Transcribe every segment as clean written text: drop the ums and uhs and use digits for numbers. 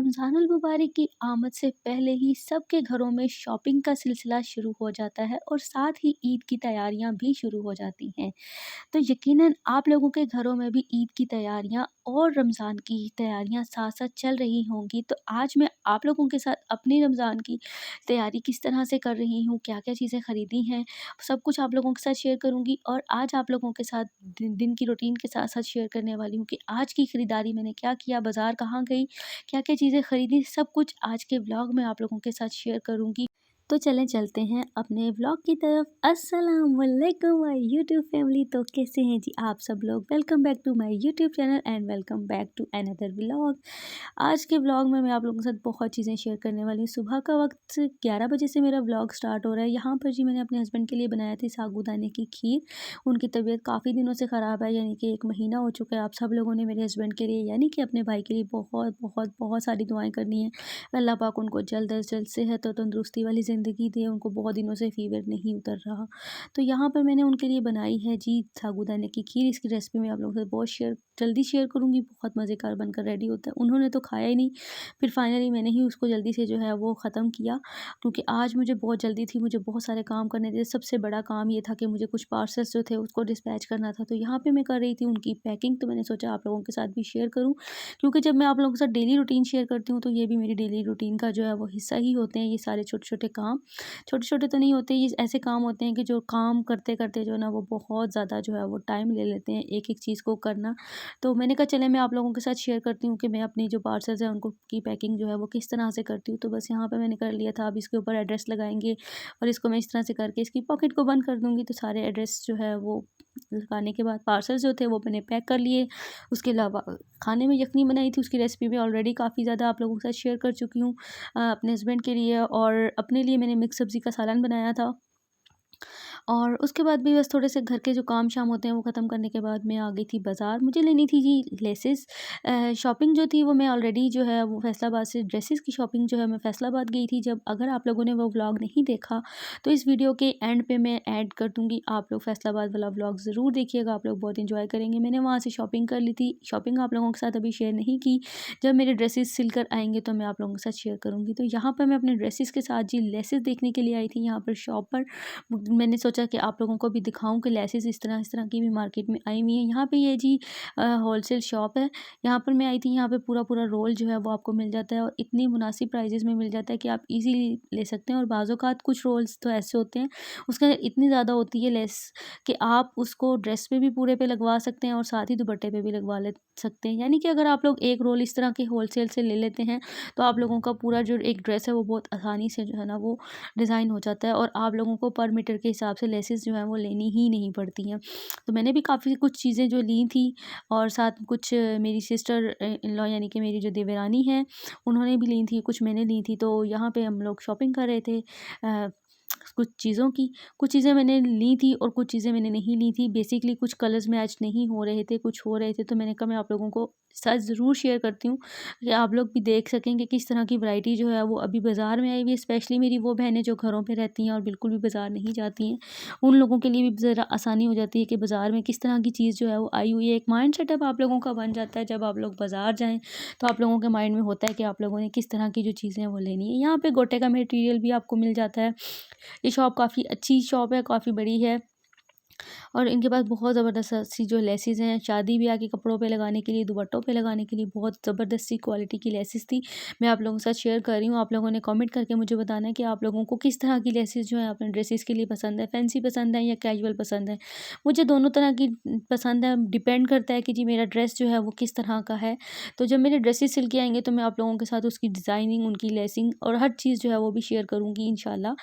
रमज़ानुल मुबारक की आमद से पहले ही सबके घरों में शॉपिंग का सिलसिला शुरू हो जाता है और साथ ही ईद की तैयारियां भी शुरू हो जाती हैं। तो यकीनन आप लोगों के घरों में भी ईद की तैयारियां और रमज़ान की तैयारियां साथ साथ चल रही होंगी। तो आज मैं आप लोगों के साथ अपनी रमज़ान की तैयारी किस तरह से कर रही हूँ, क्या क्या चीज़ें ख़रीदी हैं, सब कुछ आप लोगों के साथ शेयर करूँगी। और आज आप लोगों के साथ दिन दिन की रूटीन के साथ साथ शेयर करने वाली हूँ कि आज की ख़रीदारी मैंने क्या किया, बाज़ार कहाँ गई, क्या-क्या चीज़ें खरीदी, सब कुछ आज के व्लॉग में आप लोगों के साथ शेयर करूँगी। तो चलें चलते हैं अपने व्लॉग की तरफ। अस्सलाम वालेकुम माय यूट्यूब फैमिली। तो कैसे हैं जी आप सब लोग? Welcome back to my YouTube channel and welcome back to another vlog. आज के व्लॉग में मैं आप लोगों के साथ बहुत चीज़ें शेयर करने वाली हूँ। सुबह का वक्त 11 बजे से मेरा व्लॉग स्टार्ट हो रहा है। यहाँ पर जी मैंने अपने हस्बैंड के लिए बनाया थी साबूदाने की खीर। उनकी तबीयत काफ़ी दिनों से ख़राब है, यानी कि 1 महीना हो चुका है। आप सब लोगों ने मेरे हस्बैंड के लिए यानी कि अपने भाई के लिए बहुत बहुत बहुत सारी दुआएं करनी है। अल्लाह पाक उनको जल्द अज़ जल्द सेहत और तंदुरुस्ती वाली ज़िंदगी दे। उनको बहुत दिनों से फ़ीवर नहीं उतर रहा। तो यहाँ पर मैंने उनके लिए बनाई है जी साबूदाने की खीर। इसकी रेसिपी मैं आप लोगों के साथ बहुत जल्दी शेयर करूँगी। बहुत मज़ेदार बनकर रेडी होता है। उन्होंने तो खाया ही नहीं, फिर फाइनली मैंने ही उसको जल्दी से जो है वो ख़त्म किया, क्योंकि आज मुझे बहुत जल्दी थी, मुझे बहुत सारे काम करने थे। सबसे बड़ा काम ये था कि मुझे कुछ पार्सल्स जो थे उसको डिस्पैच करना था। तो यहाँ पे मैं कर रही थी उनकी पैकिंग। तो मैंने सोचा आप लोगों के साथ भी शेयर करूँ, क्योंकि जब मैं आप लोगों के साथ डेली रूटीन शेयर करती हूँ तो ये भी मेरी डेली रूटीन का जो है वो हिस्सा ही होते हैं। ये सारे छोटे-छोटे काम, छोटे-छोटे तो नहीं होते, ये ऐसे काम होते हैं कि जो काम करते-करते जो है ना वो बहुत ज़्यादा जो है वो टाइम ले लेते हैं एक-एक चीज़ को करना। तो मैंने कहा चले मैं आप लोगों के साथ शेयर करती हूँ कि मैं अपनी जो पार्सल्स हैं उनको की पैकिंग जो है वो किस तरह से करती हूँ। तो बस यहाँ पे मैंने कर लिया था। अब इसके ऊपर एड्रेस लगाएँगे और इसको मैं इस तरह से करके इसकी पॉकेट को बंद कर दूँगी। तो सारे एड्रेस जो है वो लगाने के बाद पार्सल्स जो थे वो मैंने पैक कर लिए। उसके अलावा खाने में यखनी बनाई थी, उसकी रेसिपी मैं ऑलरेडी काफ़ी ज़्यादा आप लोगों के साथ शेयर कर चुकी हूँ। अपने हस्बैंड के लिए और अपने लिए मैंने मिक्स सब्ज़ी का सालन बनाया था। और उसके बाद भी बस थोड़े से घर के जो काम शाम होते हैं वो ख़त्म करने के बाद मैं आ गई थी बाज़ार। मुझे लेनी थी जी लेसेस। शॉपिंग जो थी वो मैं ऑलरेडी जो है वो फैसलाबाद से ड्रेसेस की शॉपिंग जो है मैं फैसलाबाद गई थी। जब अगर आप लोगों ने वो व्लॉग नहीं देखा तो इस वीडियो के एंड पे मैं ऐड कर दूँगी। आप लोग फैसलाबाद वाला व्लॉग ज़रूर देखिएगा, आप लोग बहुत एंजॉय करेंगे। मैंने वहाँ से शॉपिंग कर ली थी। शॉपिंग आप लोगों के साथ अभी शेयर नहीं की। जब मेरे ड्रेसेस सिल कर आएँगे तो मैं आप लोगों के साथ शेयर करूँगी। तो यहाँ पर मैं अपने ड्रेसेस के साथ जी लेसेस देखने के लिए आई थी यहाँ पर शॉप पर। मैंने सोचा कि आप लोगों को भी दिखाऊं कि लेसेस इस तरह की भी मार्केट में आई हुई हैं। यहाँ पे ये जी होलसेल शॉप है। यहाँ पर मैं आई थी। यहाँ पे पूरा पूरा रोल जो है वो आपको मिल जाता है और इतनी मुनासिब प्राइजेस में मिल जाता है कि आप इजीली ले सकते हैं। और बाज़-औक़ात कुछ रोल्स तो ऐसे होते हैं उसके अंदर इतनी ज़्यादा होती है लेस कि आप उसको ड्रेस पे भी पूरे पे लगवा सकते हैं और साथ ही दुपट्टे पे भी लगवा ले सकते हैं। यानी कि अगर आप लोग एक रोल इस तरह के होलसेल से ले लेते हैं तो आप लोगों का पूरा जो एक ड्रेस है वो बहुत आसानी से जो है ना वो डिज़ाइन हो जाता है और आप लोगों को पर मीटर के हिसाब से लेसेस जो हैं वो लेनी ही नहीं पड़ती हैं। तो मैंने भी काफ़ी कुछ चीज़ें जो ली थी और साथ में कुछ मेरी सिस्टर इन लॉ यानी कि मेरी जो देवरानी है उन्होंने भी ली थी, कुछ मैंने ली थी। तो यहाँ पे हम लोग शॉपिंग कर रहे थे कुछ चीज़ों की। कुछ चीज़ें मैंने ली थी और कुछ चीज़ें मैंने नहीं ली थी। बेसिकली कुछ कलर्स मैच नहीं हो रहे थे, कुछ हो रहे थे। तो मैंने कहा मैं आप लोगों को साथ ज़रूर शेयर करती हूँ कि आप लोग भी देख सकें कि किस तरह की वैरायटी जो है वो अभी बाज़ार में आई हुई है। स्पेशली मेरी वो बहनें जो घरों पे रहती हैं और बिल्कुल भी बाज़ार नहीं जाती हैं, उन लोगों के लिए भी ज़रा आसानी हो जाती है कि बाज़ार में किस तरह की चीज़ जो है वो आई हुई है। एक माइंड सेटअप आप लोगों का बन जाता है जब आप लोग बाज़ार जाएँ, तो आप लोगों के माइंड में होता है कि आप लोगों ने किस तरह की जो चीज़ें हैं वो लेनी है। यहाँ पे गोटे का मटेरियल भी आपको मिल जाता है। ये शॉप काफ़ी अच्छी शॉप है, काफ़ी बड़ी है और इनके पास बहुत ज़बरदस्त सी जो लेसेस हैं शादी ब्याह के कपड़ों पे लगाने के लिए, दुपट्टों पे लगाने के लिए बहुत ज़बरदस्त सी क्वालिटी की लेसेस थी। मैं आप लोगों के साथ शेयर कर रही हूँ। आप लोगों ने कमेंट करके मुझे बताना है कि आप लोगों को किस तरह की लेसेस जो है अपने ड्रेसेस के लिए पसंद है, फैंसी पसंद है या कैजुअल पसंद है। मुझे दोनों तरह की पसंद है, डिपेंड करता है कि जी मेरा ड्रेस जो है वो किस तरह का है। तो जब मेरे ड्रेसेस सिल के आएँगे तो मैं आप लोगों के साथ उसकी डिज़ाइनिंग, उनकी लेसिंग और हर चीज़ जो है वो भी शेयर करूँगी इंशाल्लाह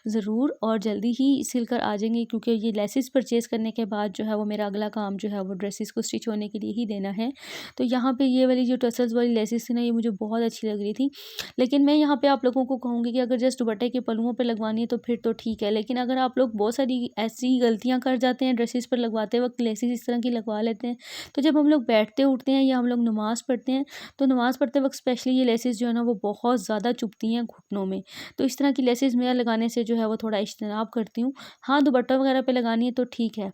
ज़रूर। और जल्दी ही सिल कर आ जाएँगे, क्योंकि ये लेसेस परचेज़ करने के बाद जो है वो मेरा अगला काम जो है वो ड्रेसेस को स्टिच होने के लिए ही देना है। तो यहाँ पे ये वाली जो टसल्स वाली लेसेस थी ना, ये मुझे बहुत अच्छी लग रही थी। लेकिन मैं यहाँ पे आप लोगों को कहूँगी कि अगर जस्ट दुपट्टे के पल्लुओं पे लगवानी है तो फिर तो ठीक है। लेकिन अगर आप लोग बहुत सारी ऐसी गलतियाँ कर जाते हैं ड्रेसेस पर लगवाते वक़्त, लेसेस इस तरह की लगवा लेते हैं, तो जब हम लोग बैठते उठते हैं या हम लोग नमाज़ पढ़ते हैं, तो नमाज़ पढ़ते वक़्त स्पेशली ये लेसेस जो है ना वो बहुत ज़्यादा चुभती हैं घुटनों में। तो इस तरह की लेसेस मैं लगाने से जो है वो थोड़ा इज्तनाब करती हूँ। हाँ, दुपट्टा वगैरह पे लगानी है तो ठीक है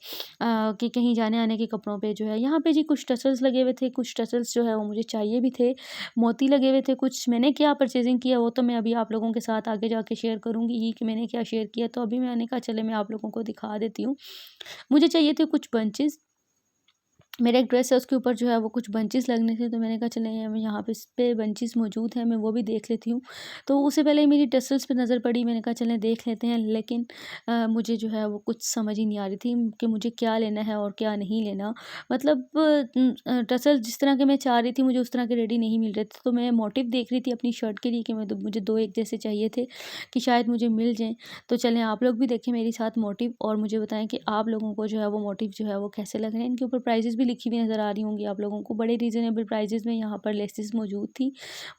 कि कहीं जाने-आने के कपड़ों पे जो है यहाँ पे जी कुछ टसल्स लगे हुए थे, कुछ टसल्स जो है वो मुझे चाहिए भी थे, मोती लगे हुए थे, कुछ मैंने क्या परचेज़िंग किया वो तो मैं अभी आप लोगों के साथ आगे जाके शेयर करूँगी ही कि मैंने क्या शेयर किया। तो अभी मैंने कहा चले मैं आप लोगों को दिखा देती हूँ। मुझे चाहिए थे कुछ बंचेस, मेरा एक ड्रेस है उसके ऊपर जो है वो कुछ बंचेस लगने थे, तो मैंने कहा चलें यहाँ पे इस पे बंचेस मौजूद हैं, मैं वो भी देख लेती हूँ। तो उससे पहले ही मेरी टसल्स पे नज़र पड़ी, मैंने कहा चलें देख लेते हैं, लेकिन मुझे जो है वो कुछ समझ ही नहीं आ रही थी कि मुझे क्या लेना है और क्या नहीं लेना। मतलब टसल्स जिस तरह के मैं चाह रही थी मुझे उस तरह के रेडी नहीं मिल रहे थे, तो मैं मोटिव देख रही थी अपनी शर्ट के लिए कि मुझे 2 एक जैसे चाहिए थे कि शायद मुझे मिल जाएँ। तो चलें आप लोग भी देखें मेरे साथ मोटिव और मुझे बताएँ कि आप लोगों को जो है वो मोटिव जो है वो कैसे लग रहे हैं। इनके ऊपर प्राइसेस भी लिखी हुई नज़र आ रही होंगी आप लोगों को। बड़े रीज़नेबल प्राइसेस में यहाँ पर लेसेस मौजूद थी,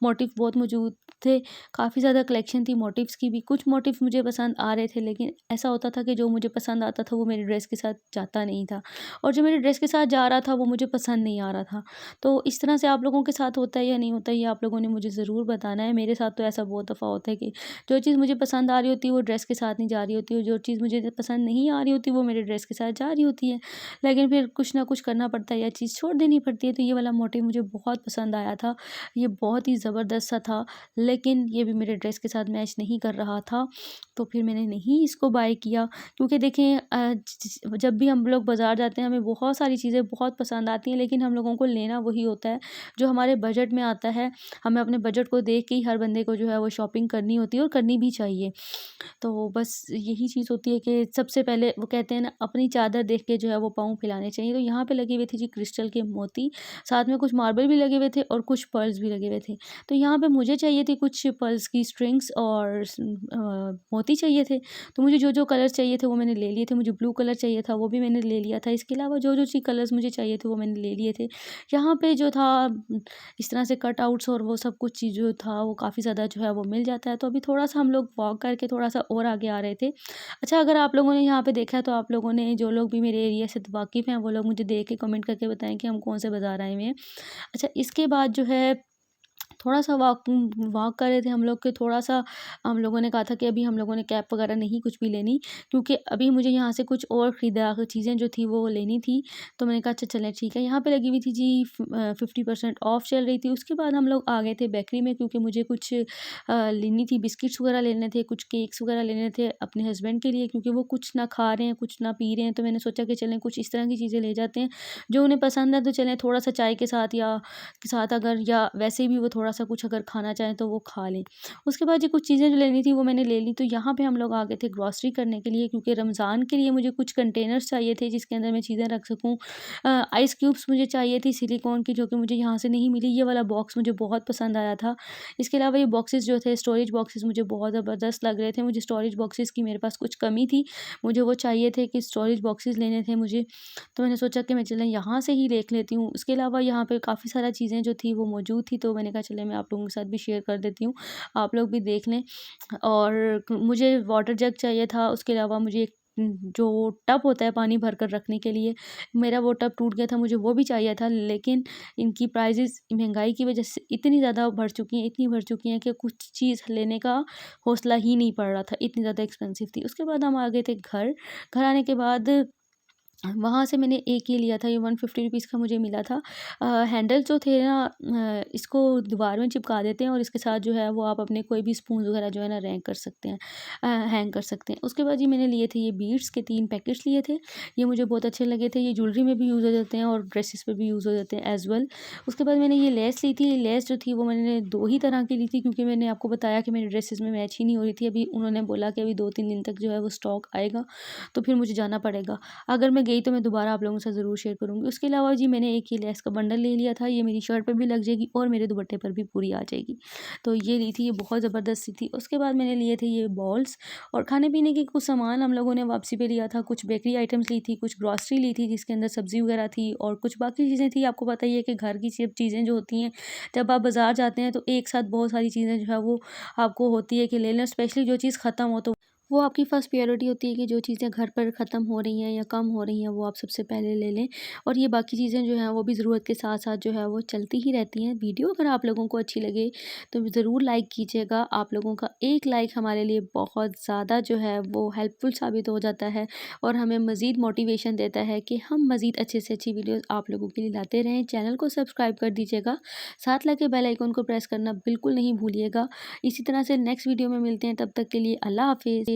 मोटिव बहुत मौजूद थे, काफ़ी ज़्यादा कलेक्शन थी मोटिव्स की भी। कुछ मोटिव मुझे पसंद आ रहे थे, लेकिन ऐसा होता था कि जो मुझे पसंद आता था वो मेरे ड्रेस के साथ जाता नहीं था, और जो मेरे ड्रेस के साथ जा रहा था वो मुझे पसंद नहीं आ रहा था। तो इस तरह से आप लोगों के साथ होता है या नहीं होता है, ये आप लोगों ने मुझे ज़रूर बताना है। मेरे साथ तो ऐसा बहुत दफ़ा होता है कि जो चीज़ मुझे पसंद आ रही होती है वो ड्रेस के साथ नहीं जा रही होती, और जो चीज़ मुझे पसंद नहीं आ रही होती वो मेरे ड्रेस के साथ जा रही होती है। लेकिन फिर कुछ ना कुछ करना पड़ता है या चीज़ छोड़ देनी पड़ती है। तो ये वाला मोटिव मुझे बहुत पसंद आया था, ये बहुत ही ज़बरदस्त सा था, लेकिन ये भी मेरे ड्रेस के साथ मैच नहीं कर रहा था, तो फिर मैंने नहीं इसको बाय किया। क्योंकि देखें जब भी हम लोग बाज़ार जाते हैं हमें बहुत सारी चीज़ें बहुत पसंद आती हैं, लेकिन हम लोगों को लेना वही होता है जो हमारे बजट में आता है। हमें अपने बजट को देख के ही हर बंदे को जो है वो शॉपिंग करनी होती है, और करनी भी चाहिए। तो बस यही चीज़ होती है कि सबसे पहले वो कहते हैं ना, अपनी चादर देख के जो है वो पाँव फैलाने चाहिए। तो यहाँ पे लगे हुए थे जी क्रिस्टल के मोती, साथ में कुछ मार्बल भी लगे हुए थे और कुछ पर्ल्स भी लगे हुए थे। तो यहाँ पे मुझे चाहिए थी कुछ पर्ल्स की स्ट्रिंग्स और मोती चाहिए थे। तो मुझे जो-जो कलर्स चाहिए थे वो मैंने ले लिए थे। मुझे ब्लू कलर चाहिए था, वो भी मैंने ले लिया था। इसके अलावा जो-जो सी कलर्स मुझे चाहिए थे वो मैंने ले लिए थे। यहाँ पे जो था इस तरह से कटआउट्स और वो सब कुछ चीज़ जो था वो काफ़ी ज़्यादा जो है वो मिल जाता है। तो अभी थोड़ा-सा हम लोग वॉक करके थोड़ा-सा और आगे आ रहे थे। अच्छा, अगर आप लोगों ने यहाँ पे देखा है तो आप लोगों ने, जो लोग भी मेरे एरिया से वाकिफ़ हैं, वो लोग मुझे देख के कमेंट करके बताएँ कि हम कौन से बाज़ार आए हुए हैं। अच्छा, इसके बाद जो है थोड़ा-सा वॉक कर रहे थे हम लोग, के थोड़ा-सा हम लोगों ने कहा था कि अभी हम लोगों ने कैप वगैरह नहीं कुछ भी लेनी, क्योंकि अभी मुझे यहाँ से कुछ और खरीदा चीज़ें जो थी वो लेनी थी। तो मैंने कहा अच्छा चलें ठीक है। यहाँ पे लगी हुई थी जी 50% ऑफ चल रही थी। उसके बाद हम लोग आ गए थे बेकरी में, क्योंकि मुझे कुछ लेनी थी, बिस्किट्स वगैरह लेने थे, कुछ केक्स वगैरह लेने थे अपने हस्बैंड के लिए, क्योंकि वो कुछ ना खा रहे हैं, कुछ ना पी रहे हैं। तो मैंने सोचा कि चलें कुछ इस तरह की चीज़ें ले जाते हैं जो उन्हें पसंद है। तो चलें थोड़ा-सा चाय के साथ अगर, या वैसे भी वो थोड़ा-सा कुछ अगर खाना चाहें तो वो खा लें। उसके बाद जी कुछ चीज़ें जो लेनी थी वो मैंने ले ली। तो यहाँ पे हम लोग आ गए थे ग्रॉसरी करने के लिए, क्योंकि रमज़ान के लिए मुझे कुछ कंटेनर्स चाहिए थे जिसके अंदर मैं चीज़ें रख सकूँ। आइस क्यूब्स मुझे चाहिए थी सिलिकॉन की, जो कि मुझे यहाँ से नहीं मिली। ये वाला बॉक्स मुझे बहुत पसंद आया था। इसके अलावा ये बॉक्सेस जो थे, स्टोरेज बॉक्सेस, मुझे बहुत ज़बरदस्त लग रहे थे। मुझे स्टोरेज बॉक्सेस की मेरे पास कुछ कमी थी। मुझे वो चाहिए थे कि स्टोरेज बॉक्सेस लेने थे मुझे। तो मैंने सोचा कि मैं चलें यहाँ से ही देख लेती हूँ। उसके अलावा यहाँ पे काफ़ी सारा चीज़ें जो थी वो मौजूद थी, तो मैंने कहा चलें मैं आप लोगों के साथ भी शेयर कर देती हूँ, आप लोग भी देख लें। और मुझे वाटर जग चाहिए था, उसके अलावा मुझे एक जो टब होता है पानी भर कर रखने के लिए, मेरा वो टब टूट गया था, मुझे वो भी चाहिए था। लेकिन इनकी प्राइसेस महँगाई की वज़ह से इतनी ज़्यादा बढ़ चुकी हैं, इतनी बढ़ चुकी हैं कि कुछ चीज़ लेने का हौसला ही नहीं पड़ रहा था, इतनी ज़्यादा एक्सपेंसिव थी। उसके बाद हम आ गए थे घर। घर आने के बाद वहाँ से मैंने एक ये लिया था, ये 150 रुपीज़ का मुझे मिला था। हैंडल जो थे ना, इसको दीवार में चिपका देते हैं और इसके साथ जो है वो आप अपने कोई भी स्पून वगैरह जो है ना रैंक कर सकते हैं, हैंग कर सकते हैं। उसके बाद जी मैंने लिए थे ये बीड्स के 3 पैकेट्स लिए थे। ये मुझे बहुत अच्छे लगे थे, ये ज्वेलरी में भी यूज़ हो जाते हैं और ड्रेसेस पे भी यूज़ हो जाते हैं एज़ वेल। उसके बाद मैंने ये लेस ली थी, लेस जो थी वो मैंने 2 ही तरह की ली थी, क्योंकि मैंने आपको बताया कि मेरे ड्रेसेस में मैच ही नहीं हो रही थी। अभी उन्होंने बोला कि अभी 2-3 दिन तक जो है वो स्टॉक आएगा, तो फिर मुझे जाना पड़ेगा। अगर मैं गई तो मैं दोबारा आप लोगों के साथ ज़रूर शेयर करूँगी। उसके अलावा जी मैंने एक ये लेस का बंडल ले लिया था, ये मेरी शर्ट पे भी लग जाएगी और मेरे दुपट्टे पर भी पूरी आ जाएगी। तो ये ली थी, ये बहुत ज़बरदस्त सी थी। उसके बाद मैंने लिए थे ये बॉल्स और खाने-पीने के कुछ सामान हम लोगों ने वापसी पे लिया था। कुछ बेकरी आइटम्स ली थी, कुछ ग्रॉसरी ली थी जिसके अंदर सब्ज़ी वगैरह थी और कुछ बाकी चीज़ें थी। आपको पता ही है कि घर की सब चीज़ें जो होती हैं, जब आप बाज़ार जाते हैं तो एक साथ बहुत सारी चीज़ें जो है वो आपको होती है कि ले लें, स्पेशली जो चीज़ ख़त्म हो तो वो आपकी फर्स्ट प्रायोरिटी होती है कि जो चीज़ें घर पर ख़त्म हो रही हैं या कम हो रही हैं वो आप सबसे पहले ले लें। और ये बाकी चीज़ें जो हैं वो भी ज़रूरत के साथ-साथ जो है वो चलती ही रहती हैं। वीडियो अगर आप लोगों को अच्छी लगे तो ज़रूर लाइक कीजिएगा। आप लोगों का एक लाइक हमारे लिए बहुत ज़्यादा जो है वो हेल्पफुल साबित हो जाता है और हमें मज़ीद मोटिवेशन देता है कि हम मज़ीद अच्छे से अच्छी वीडियोज़ आप लोगों के लिए लाते रहें। चैनल को सब्सक्राइब कर दीजिएगा। साथ लगे बेल आइकन को प्रेस करना बिल्कुल नहीं भूलिएगा। इसी तरह से नेक्स्ट वीडियो में मिलते हैं, तब तक के लिए अल्लाह हाफ़िज़।